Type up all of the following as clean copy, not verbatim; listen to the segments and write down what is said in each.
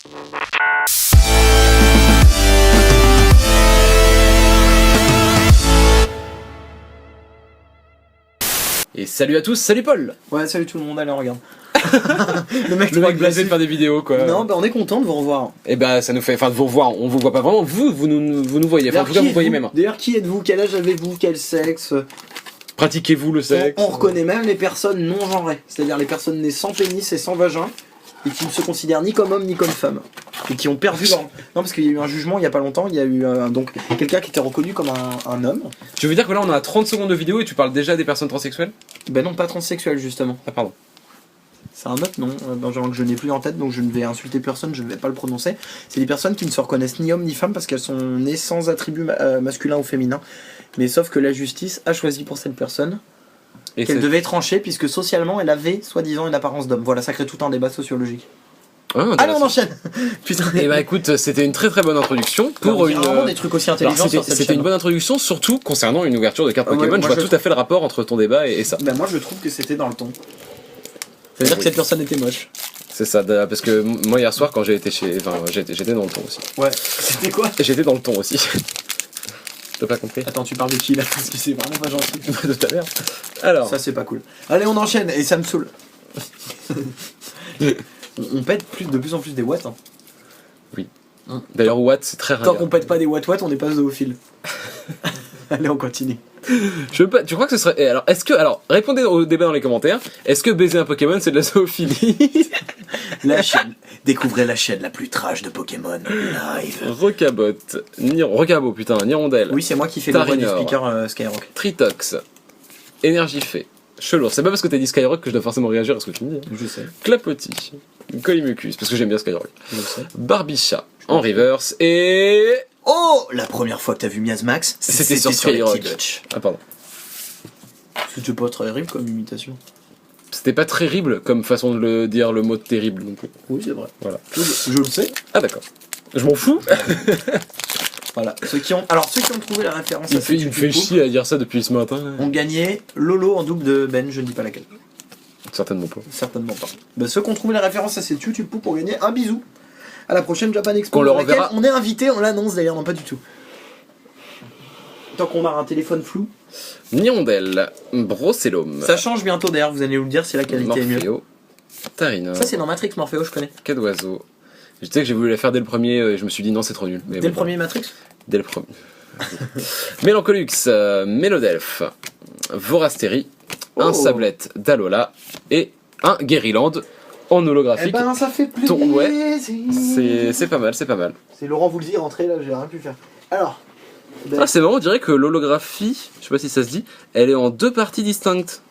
Et salut à tous, salut Paul. Ouais, salut tout le monde, allez on regarde. Le mec blasé de faire des vidéos quoi. Non, bah on est content de vous revoir. Et bah ça nous fait, enfin de vous revoir, on vous voit pas vraiment, vous nous voyez, enfin en tout cas vous voyez même. D'ailleurs qui êtes-vous? Quel âge avez-vous? Quel sexe? Pratiquez-vous le sexe? On reconnaît même les personnes non genrées, c'est-à-dire les personnes nées sans pénis et sans vagin, et qui ne se considèrent ni comme hommes ni comme femmes. Et qui ont perdu leur... Non, parce qu'il y a eu un jugement il y a pas longtemps, il y a eu donc quelqu'un qui était reconnu comme un homme. Tu veux dire que là on a 30 secondes de vidéo et tu parles déjà des personnes transsexuelles? Ben non, pas transsexuel justement. Ah pardon. C'est un autre nom, Benjamin, que je n'ai plus en tête, donc je ne vais insulter personne, je ne vais pas le prononcer. C'est des personnes qui ne se reconnaissent ni hommes ni femmes parce qu'elles sont nées sans attributs masculins ou féminins. Mais sauf que la justice a choisi pour cette personne qu'elle devait trancher puisque socialement elle avait soi-disant une apparence d'homme. Voilà, ça crée tout un débat sociologique. Allez, on enchaîne. Putain. Et bah écoute, c'était une très très bonne introduction pour une. Vraiment des trucs aussi intelligents. C'était une bonne introduction, surtout concernant une ouverture de carte Pokémon. Je vois tout à fait le rapport entre ton débat et ça. Ben moi je trouve que c'était dans le ton. C'est-à-dire que cette personne était moche. C'est ça, parce que moi hier soir quand j'ai été chez... Enfin j'étais dans le ton aussi. Ouais, c'était quoi? J'étais dans le ton aussi. T'as pas compris? Attends, tu parles de qui là? Parce que c'est vraiment pas gentil. De ta mère. Alors... Ça c'est pas cool. Allez, on enchaîne, et ça me saoule. on pète de plus en plus des watts. Hein. Oui. D'ailleurs watt c'est très rare. Tant qu'on pète pas des watts, on n'est pas zoophile. Allez, on continue. Je veux pas, tu crois que ce serait... Alors, répondez au débat dans les commentaires. Est-ce que baiser un Pokémon c'est de la zoophilie? La chaîne. Découvrez la chaîne la plus trash de Pokémon live. Rocabo, putain, Nirondelle. Oui, c'est moi qui fais le voix du speaker Skyrock. Tritox. Énergifée. Chelour. C'est pas parce que t'as dit Skyrock que je dois forcément réagir à ce que tu me dis. Je sais. Clapotis. Colimucus, parce que j'aime bien Skyrock. Je sais. Barbicha. En reverse. Et... Oh, la première fois que t'as vu Miasmax, c'était sur Skyrock. Ah pardon. C'était pas très terrible comme imitation. C'était pas terrible comme façon de le dire le mot terrible non plus. Oui, c'est vrai. Voilà. Je le sais. Ah d'accord. Je m'en fous. Voilà. Ceux qui ont trouvé la référence il me fait chier à dire ça depuis ce matin. On gagnait Lolo en double de Ben, je ne dis pas laquelle. Certainement pas. Certainement pas. Bah, ceux qui ont trouvé la référence à cette YouTube pour gagner un bisou. À la prochaine Japan Expo. On est invité, on l'annonce d'ailleurs, non pas du tout. Tant qu'on a un téléphone flou. Nirondelle, Brocellum. Ça change bientôt d'ailleurs, vous allez nous le dire si la qualité est mieux. Tarina. Ça c'est dans Matrix, Morphéo, je connais. Cadoiseau. Je sais que j'ai voulu la faire dès le premier et je me suis dit non, c'est trop nul. Mais dès le premier Matrix? Dès le premier. Mélancolux, Mélodelph, Vorastéry, un Sablette d'Alola et un Guériland en holographique. Eh ben ça fait plaisir. Ouais, c'est pas mal, c'est pas mal. C'est Laurent Voulzy rentré là, j'ai rien pu faire. Alors. Ah c'est marrant, on dirait que l'holographie, je sais pas si ça se dit, elle est en deux parties distinctes.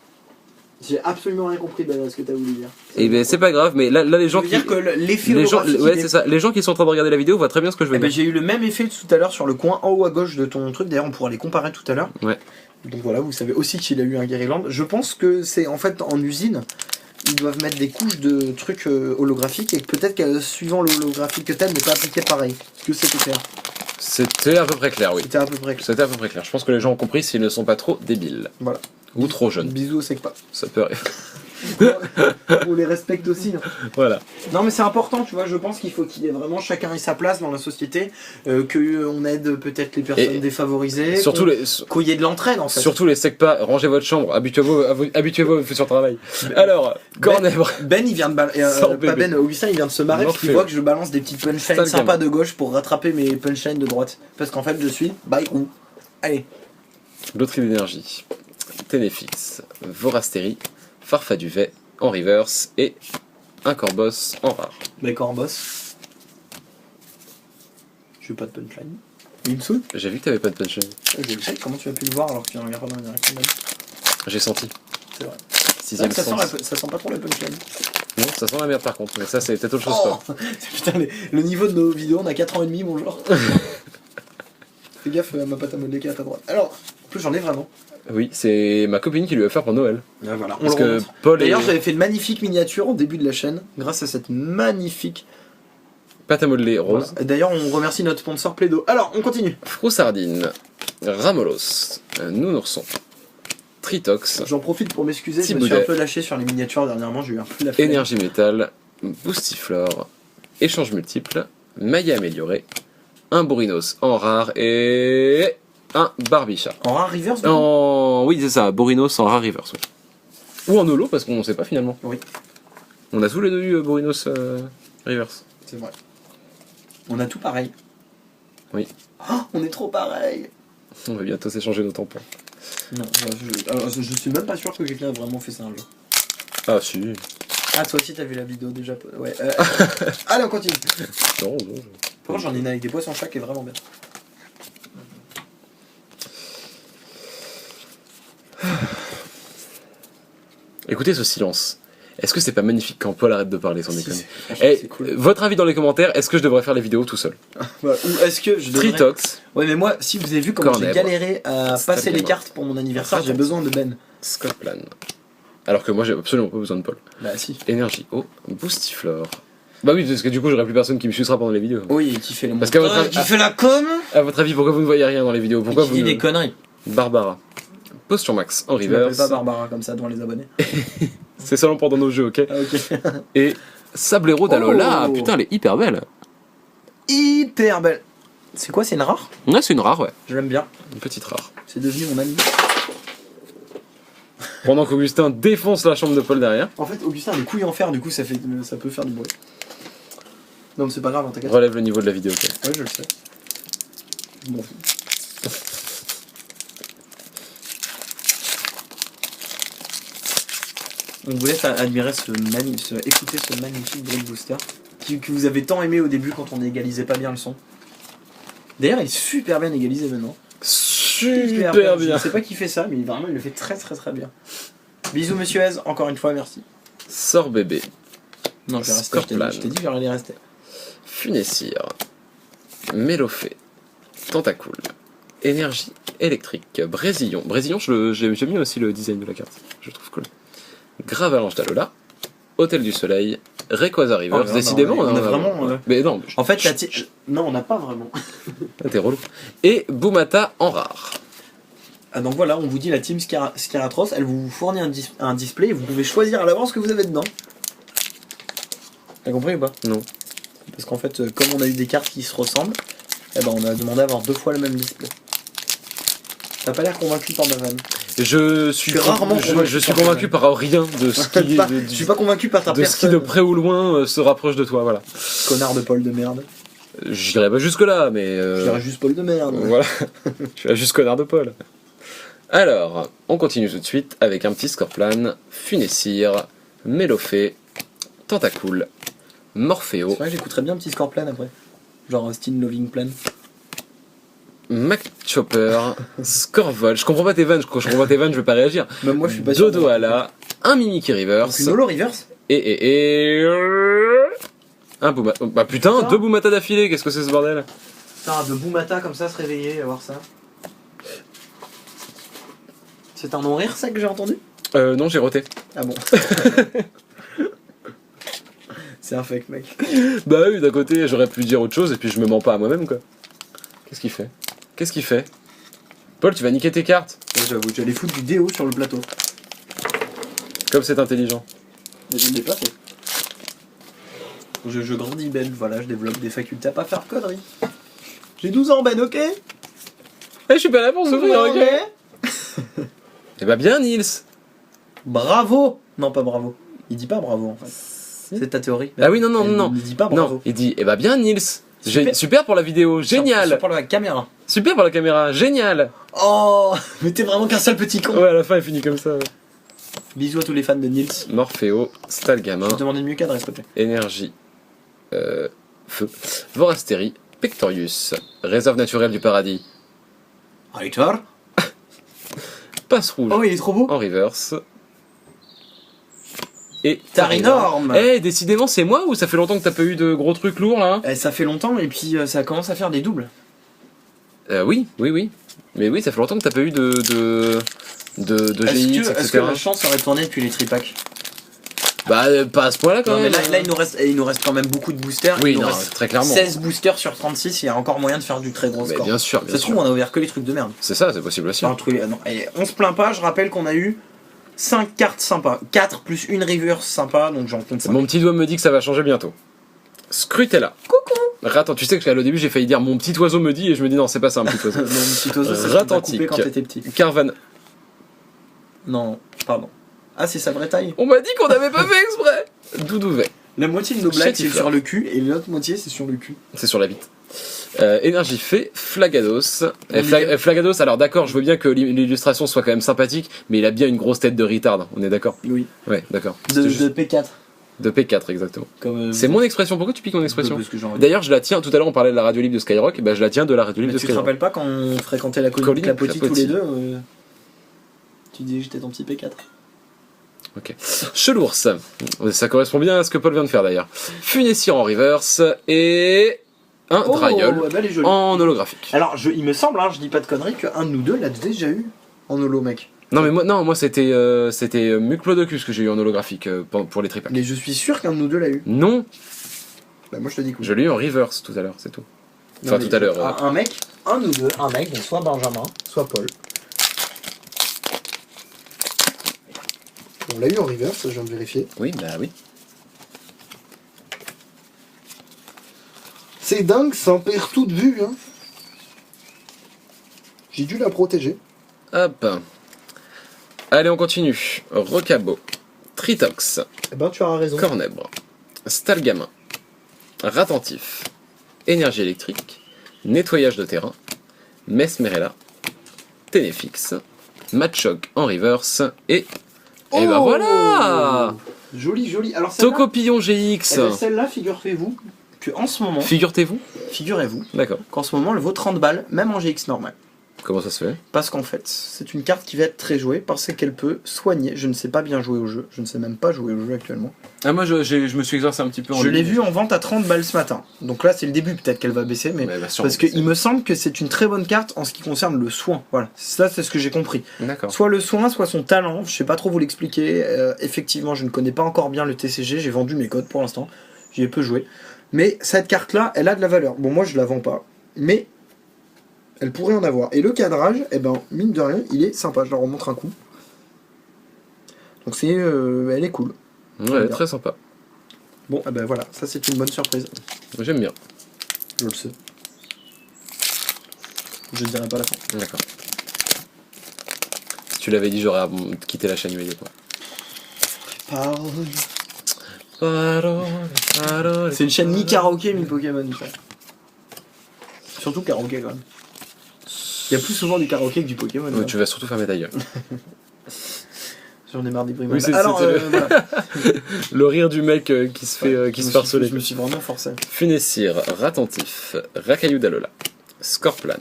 J'ai absolument rien compris de ce que t'as voulu dire. Et ben c'est pas grave, mais là les gens qui... dire que l'effet holographique... Ouais c'est ça, les gens qui sont en train de regarder la vidéo voient très bien ce que je veux dire. J'ai eu le même effet tout à l'heure sur le coin en haut à gauche de ton truc, d'ailleurs on pourra les comparer tout à l'heure. Ouais. Donc voilà, vous savez aussi qu'il a eu un Guériland. Je pense que c'est en fait en usine, ils doivent mettre des couches de trucs holographiques et peut-être que suivant l'holographique que t'aimes n'est pas appliqué pareil. Est-ce que c'était clair? C'était à peu près clair, oui. C'était à peu près clair. C'était à peu près clair. Je pense que les gens ont compris s'ils ne sont pas trop débiles. Voilà. Ou trop jeunes. Bisous au Secpa. Ça peut arriver. On les respecte aussi. Hein. Voilà. Non mais c'est important, tu vois, je pense qu'il faut qu'il ait vraiment chacun ait sa place dans la société, qu'on aide peut-être les personnes défavorisées, surtout qu'il y ait de l'entraide en fait. Surtout les secpas, rangez votre chambre, habituez-vous au futur travail. Alors, Cornèbre. Ben il vient de Augustin il vient de se marrer parce qu'il voit que je balance des petites punchlines sympas de gauche pour rattraper mes punchlines de droite. Parce qu'en fait je suis Bayrou. Allez. Loterie d'énergie. Ténéfix, Vorastéry, Farfaduvet en reverse et un Corboss en rare. Mais Corboss, je veux pas de punchline. Il me saoule. J'ai vu que t'avais pas de punchline. Je sais, comment tu as pu le voir alors que tu regardes pas dans la direction même. J'ai senti. C'est vrai. Sixième ça sens. Ça sent pas trop la punchline. Non, ça sent la merde par contre, mais ça c'est peut-être autre chose. Oh putain, le niveau de nos vidéos, on a 4 ans et demi, bonjour. Fais gaffe à ma pâte à modeler qui est à ta droite. Alors, en plus j'en ai vraiment. Oui, c'est ma copine qui lui a offert pour Noël. Ah, voilà, parce que Paul d'ailleurs, j'avais fait une magnifique miniature au début de la chaîne, grâce à cette magnifique pâte à modeler rose. Voilà. D'ailleurs, on remercie notre sponsor Plaido. Alors, on continue. Froussardine, Ramolos, Nounourson, Tritox. J'en profite pour m'excuser, je me suis un peu lâché sur les miniatures dernièrement, j'ai eu un peu la flemme. Énergie métal, Boostiflore, échange multiple, maillet amélioré, un Bourrinos en rare et un Barbicha. En rare reverse du coup Oui, c'est ça, Bourrinos en rare reverse. Ouais. Ou en holo, parce qu'on ne sait pas finalement. Oui, On a tous les deux eu Bourrinos reverse. c'est vrai. On a tout pareil. Oui. Oh, on est trop pareil. On va bientôt s'échanger nos tampons. Non, alors, je suis même pas sûr que quelqu'un a vraiment fait ça un jour. Ah si. Ah, toi aussi t'as vu la vidéo déjà. Ouais. Allez, on continue. Non, non. Par contre, j'en ai une avec des poissons chat qui est vraiment bien. Écoutez ce silence. Est-ce que c'est pas magnifique quand Paul arrête de parler sans déconner? Franchement, Eh, c'est cool. votre avis dans les commentaires, est-ce que je devrais faire les vidéos tout seul? Voilà. Ou est-ce que je devrais... Tritox, Ouais, mais moi, si vous avez vu comment j'ai Cornèbre. galéré à passer les Stablemar. cartes pour mon anniversaire, j'ai besoin de Ben. Scotland. Alors que moi j'ai absolument pas besoin de Paul. Bah si. Énergie eau, Boostiflore. Bah oui, parce que du coup j'aurais plus personne qui me sucera pendant les vidéos. Oui, et qui fait le Parce qu'à votre avis- qui fait la com. À votre avis, pourquoi vous ne voyez rien dans les vidéos? Pourquoi Qui vous dit ne... des conneries. Barbara. Posture max en Tu m'appelles reverse. pas Barbara comme ça devant les abonnés. C'est seulement pendant nos jeux, ok? Ah, ok. Et Sablero d'Alola, Oh. putain, elle est hyper belle. Hyper belle. C'est quoi, c'est une rare? Ouais, c'est une rare, ouais. Je l'aime bien. Une petite rare. C'est devenu mon ami. Pendant qu'Augustin défonce la chambre de Paul derrière. En fait, Augustin a des couilles en fer, du coup ça peut faire du bruit. Non, mais c'est pas grave, hein, t'inquiète. Relève le niveau de la vidéo, ok? Ouais, je le sais. Je m'en fous. On vous laisse admirer écouter ce magnifique bruit de booster que vous avez tant aimé au début quand on n'égalisait pas bien le son. D'ailleurs, il est super bien égalisé maintenant. Super Je bien. ne sais pas qui fait ça, mais vraiment il le fait très très très bien. Bisous Monsieur Ez, encore une fois, merci. Sort bébé. Non, je vais rester, Scorplan. je t'ai dit que j'allais rester. Funessire. Mélofée. Tentacool. Énergie électrique. Brésillon. Brésillon, j'aime bien aussi le design de la carte. Je le trouve cool. Gravalanche d'Alola. Hôtel du Soleil. Rayquaza Rivers. Oh, non, Décidément, on a non, vraiment. Mais non, En fait, non, on n'a pas vraiment. t'es relou. Et Boumata en rare. Ah, donc voilà, on vous dit la team Scaratros, elle vous fournit un display et vous pouvez choisir à l'avance ce que vous avez dedans. T'as compris ou pas? Non. Parce qu'en fait, comme on a eu des cartes qui se ressemblent, eh ben on a demandé à avoir 2 fois le même display. T'as pas l'air convaincu par ma vanne. Je suis Je suis rarement convaincu je suis par convaincu par rien de ce qui, Je suis pas convaincu par ta de ce qui personne. de près ou loin se rapproche de toi, voilà. Connard de Paul de merde. J'irai pas jusque là, mais Je dirais juste Paul de merde. voilà. Je suis juste connard de Paul. Alors, on continue tout de suite avec un petit Scorplan, Funessire, Mélofée, Tentacool, Morpheo, C'est vrai que j'écouterais bien un petit score plan après. Genre Steam Loving Plan. Mac Chopper, Scorvol. Je comprends pas tes vannes, je comprends pas tes vannes, je vais pas réagir. Même moi je suis pas sûr. Dodo Ala, un Mimikyu Reverse, Donc une holo reverse. et un Boumata. Bah putain, Putain. 2 Boumata d'affilée, qu'est-ce que c'est ce bordel? Putain, de Boumata comme ça se réveiller, voir ça. C'est un non-rire ça que j'ai entendu? Non, j'ai roté. Ah bon. C'est un fake mec. Bah oui, d'un côté, j'aurais pu dire autre chose et puis je me mens pas à moi-même, quoi. Qu'est-ce qu'il fait? Qu'est-ce qu'il fait? Paul, tu vas niquer tes cartes. Ouais, j'avoue, j'allais foutre du déo sur le plateau. Comme c'est intelligent. Mais je ne l'ai pas fait. Je grandis Ben, voilà, je développe des facultés à pas faire de conneries. J'ai 12 ans Ben, ok? Eh, je suis pas là pour souffrir, ok? Eh bah bien, Nils. Bravo! Non, pas bravo. Il dit pas bravo en fait. C'est ta théorie. Ah oui, non, non, non. Il dit pas bravo. Non, il dit, eh bah bien, Nils. Super. Super pour la vidéo, génial. C'est pour la caméra. Super pour la caméra, génial. Oh! Mais t'es vraiment qu'un seul petit con. Ouais, à la fin, il finit comme ça. Ouais. Bisous à tous les fans de Nils. Morpheo, Stalgamin, Je te demandais de mieux cadrer s'il te plaît. Énergie, Feu, Vorastérie, Pectorius, Réserve naturelle du paradis, Ritor. Passe rouge Oh, il est trop beau. en reverse. Et Tarinorm. Eh, décidément, c'est moi ou ça fait longtemps que t'as pas eu de gros trucs lourds là? Eh, ça fait longtemps et puis ça commence à faire des doubles. Oui. Mais oui, ça fait longtemps que t'as pas eu de GX, Est-ce que etc. la chance aurait tourné depuis les tripacks? Bah, pas à ce point-là quand Non mais même. là il nous reste quand même beaucoup de boosters. Oui, il nous non, reste très clairement. 16 boosters sur 36, il y a encore moyen de faire du très gros Mais score. bien sûr, Ça bien se trouve sûr. on a ouvert que les trucs de merde. C'est ça, c'est possible aussi. Enfin, non, et on se plaint pas, je rappelle qu'on a eu 5 cartes sympas. 4 plus une reverse sympa, donc j'en compte 5. Mon petit doigt me dit que ça va changer bientôt. Scrutella. Coucou. Attends, tu sais que au début j'ai failli dire mon petit oiseau me dit et je me dis non, c'est pas ça un petit oiseau. Mon petit oiseau, c'est Ratantique. quand t'étais petit. Carvan. Non, pardon. Ah, c'est sa vraie taille. On m'a dit qu'on n'avait pas fait exprès. Doudouvet. La moitié de nos blagues, c'est Chétifleur. sur le cul, et l'autre moitié, c'est sur le cul. C'est sur la bite. Énergie fait Flagados. On est- Flagados, alors d'accord, je veux bien que l'illustration soit quand même sympathique, mais il a bien une grosse tête de retard, on est d'accord? Oui. Ouais, d'accord. De C'était juste- P4. de P4, exactement. Comme, C'est mon expression, pourquoi tu piques mon expression? Parce que j'en ai- D'ailleurs, je la tiens, tout à l'heure on parlait de la radio libre de Skyrock, et ben je la tiens de la radio libre Mais de tu te Skyrock. rappelles pas quand on fréquentait la Colline, Clapotis tous Clapotis. les deux tu disais que j'étais ton petit P4. Ok. Chelours, ça correspond bien à ce que Paul vient de faire d'ailleurs. Funessir en reverse, et un Dryol bah, elle est jolie. en holographique. Alors, il me semble, hein, je dis pas de conneries, qu'un de nous deux l'a déjà eu en holo, mec. Non mais moi c'était Muclodocus que j'ai eu en holographique pour les tripacks. Mais je suis sûr qu'un de nous deux l'a eu. Non, Bah, moi je te dis quoi. je l'ai eu en reverse tout à l'heure, c'est tout. Non, Enfin mais tout à l'heure. Un mec, un ou deux, un mec, donc soit Benjamin, soit Paul. On l'a eu en reverse, je viens de vérifier. Oui, bah oui. C'est dingue, ça en perd toute vue, hein. J'ai dû la protéger. Hop. Allez, on continue. Rocabo, Tritox, Eh ben, tu as raison. Cornèbre, Stalgamin, Ratentif, Énergie électrique, Nettoyage de terrain, Mesmerella, Ténéfix, Matchog en reverse, et ben voilà. Joli, joli. Alors celle-là, Tocopillon GX. eh ben, celle-là, figurez-vous que en ce moment, Figurez-vous. figurez-vous D'accord. qu'en ce moment, elle vaut 30 balles, même en GX normal. Comment ça se fait? Parce qu'en fait, c'est une carte qui va être très jouée parce qu'elle peut soigner. Je ne sais pas bien jouer au jeu. Je ne sais même pas jouer au jeu actuellement. Ah moi je me suis exercé un petit peu en Je l'ai ligne. vue en vente à 30 balles ce matin. Donc là, c'est le début. Peut-être qu'elle va baisser, mais Ouais, bah, sûrement parce que qu'il me semble que c'est une très bonne carte en ce qui concerne le soin. Voilà. Ça, c'est ce que j'ai compris. D'accord. Soit le soin, soit son talent. Je sais pas trop vous l'expliquer. Effectivement, je ne connais pas encore bien le TCG. J'ai vendu mes codes pour l'instant. J'y ai peu joué. Mais cette carte-là, elle a de la valeur. Bon, moi, je la vends pas. Mais elle pourrait en avoir. Et le cadrage, eh ben, mine de rien, il est sympa. Je leur remontre un coup. Donc c'est, elle est cool. Ouais, très sympa. Bon, eh ben voilà, ça c'est une bonne surprise. J'aime bien. Je le sais. Je dirai pas la fin. D'accord. Si tu l'avais dit, j'aurais quitté la chaîne immédiatement. C'est une chaîne mi-karaoké, mi-Pokémon. ça. Surtout karaoké quand même. Il y a plus souvent du karaoké que du Pokémon. Ouais, hein. tu vas surtout fermer ta gueule. J'en ai marre des bruits. Oui, c'est- Alors, c'était voilà. Le rire du mec qui se fait, qui se fait harceler. Je me suis vraiment forcé. Funessir, Ratentif, Racaillou d'Alola, Scorplan,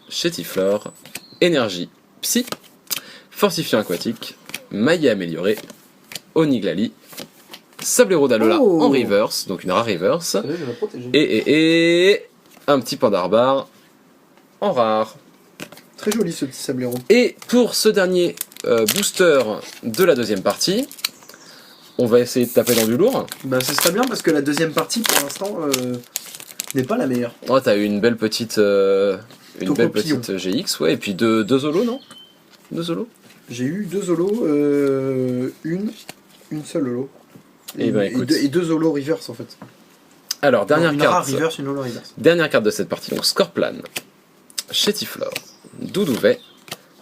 Chétiflore, Énergie, Psy, Fortifiant aquatique, Maillet amélioré, Oniglali, Sablero d'Alola Oh. en reverse, donc une rare reverse, Je vais la protéger. et un petit Pandarbare en rare. Très joli ce petit sablero. Et pour ce dernier booster de la deuxième partie, on va essayer de taper dans du lourd. Bah, ce serait bien parce que la deuxième partie pour l'instant n'est pas la meilleure. Oh, t'as eu une belle petite, Tocopillon. GX, ouais, et puis deux Zolos, non? Deux Zolos? J'ai eu deux holos, une seule holo. Eh ben, écoute. Et deux holos reverse en fait. Alors, dernière Non, une rare carte. reverse, une holo reverse. Dernière carte de cette partie, donc Scorplan, Chétiflore, Doudouvet,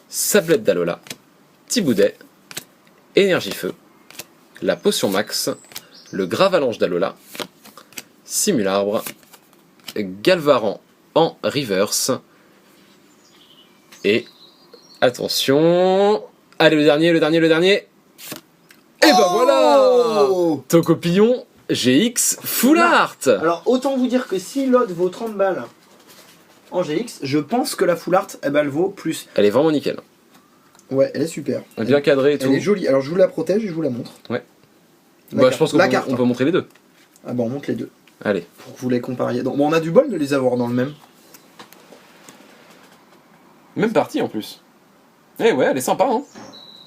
Sablette d'Alola, Thiboudet, Énergie Feu, la Potion Max, le Gravalanche d'Alola, Simularbre, Galvaran en reverse, et attention, allez le dernier, et ben voilà, Oh Tocopillon GX Full Art. Alors autant vous dire que si l'autre vaut 30 balles en GX, je pense que la full art, eh ben, elle vaut plus. Elle est vraiment nickel, Ouais, elle est super. bien cadrée et tout. Elle est jolie. Alors je vous la protège et je vous la montre. Ouais. La Bah, carte. je pense qu'on La peut, carte. on peut montrer les deux. Ah bah on monte les deux Allez. pour que vous les compariez. Donc, bon, on a du bol de les avoir dans le même. Même partie en plus. Eh ouais, elle est sympa, hein.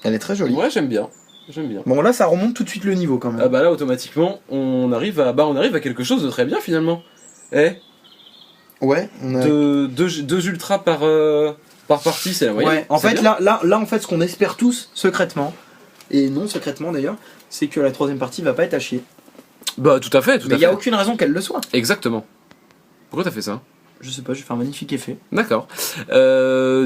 Elle est très jolie. Ouais, j'aime bien. J'aime bien. Bon là ça remonte tout de suite le niveau quand même. Ah bah là, automatiquement, on arrive à quelque chose de très bien finalement. Eh, Ouais, on a... deux ultras par partie, c'est la moyenne. Ouais, en C'est fait bien. là en fait ce qu'on espère tous secrètement, et non secrètement d'ailleurs, c'est que la troisième partie va pas être à chier. Bah tout à fait, tout Mais à il y a fait. aucune raison qu'elle le soit. Exactement. Pourquoi t'as fait ça? Je sais pas, je vais faire un magnifique effet. D'accord.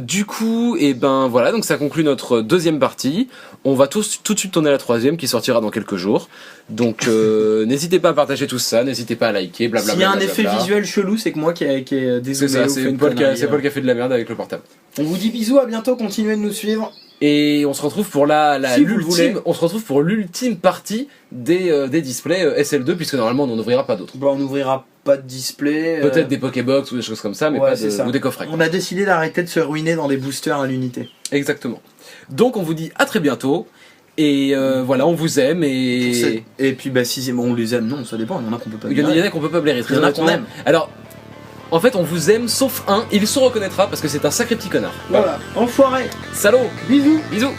Du coup, et ben voilà, donc ça conclut notre deuxième partie. On va tout de suite tourner la troisième qui sortira dans quelques jours. Donc n'hésitez pas à partager tout ça, n'hésitez pas à liker, blablabla. S'il y a un effet visuel chelou, c'est que moi qui ai C'est dézoomé ça, ou c'est fait une Paul, connerie. c'est Paul qui a fait de la merde avec le portable. On vous dit bisous, à bientôt, continuez de nous suivre. Et on se retrouve pour Si vous le voulez. l'ultime, on se retrouve pour l'ultime partie des displays SL2 puisque normalement on n'en ouvrira pas d'autres. Bah, on n'ouvrira pas de display. Peut-être des Pokébox ou des choses comme ça, mais ouais, pas c'est ça. ou des coffrets. On a décidé d'arrêter de se ruiner dans des boosters à l'unité. Exactement. Donc on vous dit à très bientôt. Et voilà, on vous aime et Et puis bah si on les aime, non, ça dépend, il y en a qu'on peut pas il y en a qu'on peut pas blairer. Il y en a qu'on aime. Alors, en fait, on vous aime sauf un. Il se reconnaîtra parce que c'est un sacré petit connard. Voilà, enfoiré. Salaud. Bisous. Bisous.